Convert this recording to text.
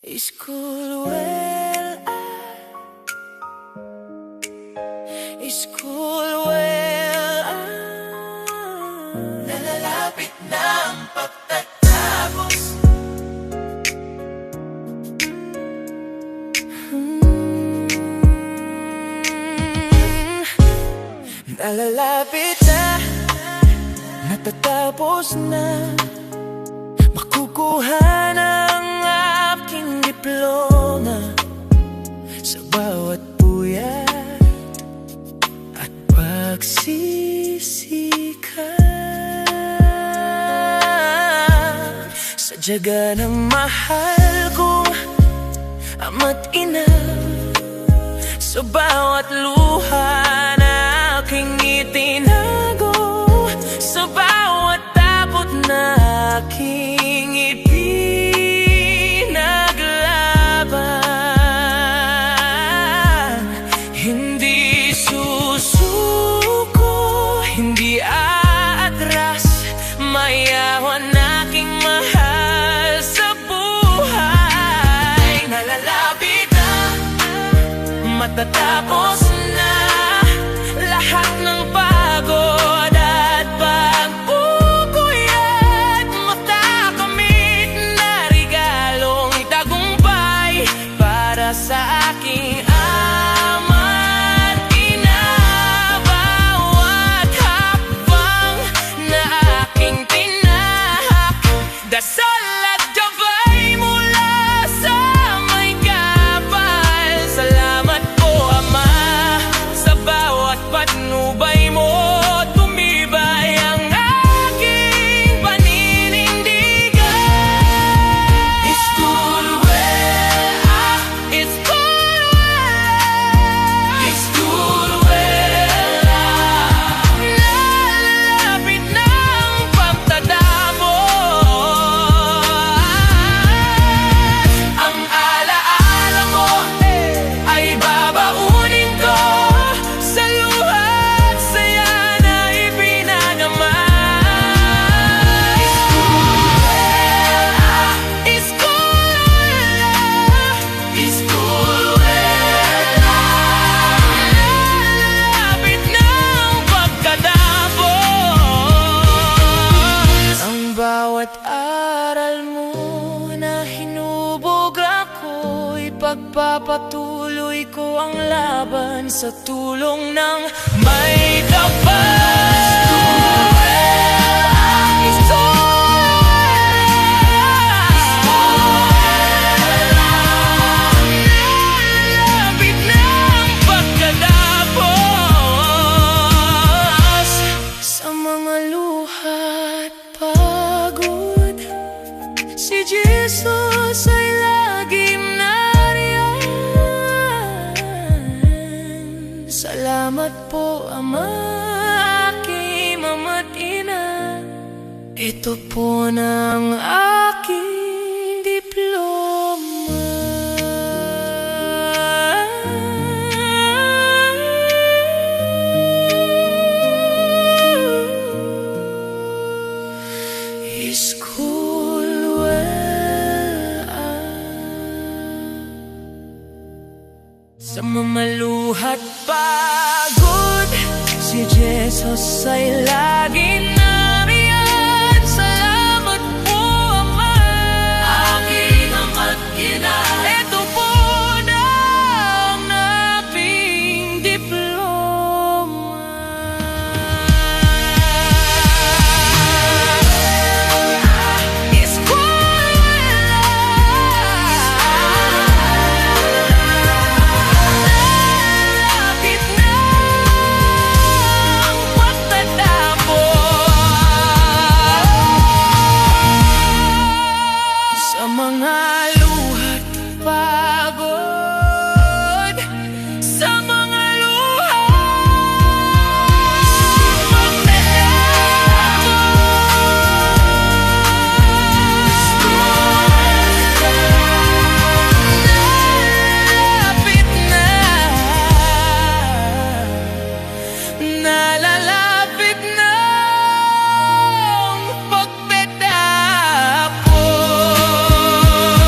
School well, school well, nalalapit na ang pagtatapos. Nalalapit na, natatapos na, makukuha ng aking diploma. Sa bawat puyat at pagsisikap, sa tiyaga ng mahal kong ama't ina, sa bawat luha na aking itinago, sa bawat takot na aking ipinaglaban. Hindi susuko, hindi aatras, mayawan aking mahal sa buhay. Nalalapit na, matatapos na lahat ng pagod at pagpupuyat, matakamit na regalong tagumpay para sa aking ama't ina. Bawat hakbang na aking tinahak, dasal at gabay mula sa may kapal. Salamat po, Ama, sa bawat patnubay mo. Tumibay ang aking paninindigan. School well, school well, school well, nalalapit na ang pagtatapos. Ang alaala mo ay babaunin ko sa luha at saya na ipinagama. School well, nalalapit na ang pagkatapos. Ang bawat aral mo na hinubog ako, ipagpapatuloy ko ang laban sa tulong ng may kapal. Nalalapit na ang pagkatapos. Sa mga luha at pagod, si Jesus ay laging nariyan. Salamat po, Ama, aking ama't ina. Ito po na ang aking diploma. School well, sa mamaluhat pagod, si Jesus ay lagi nariyan. Salamat po, Ama, aking ama't ina. Ito po na ang aking diploma. Lapit na ang pagtatapos. Sa mga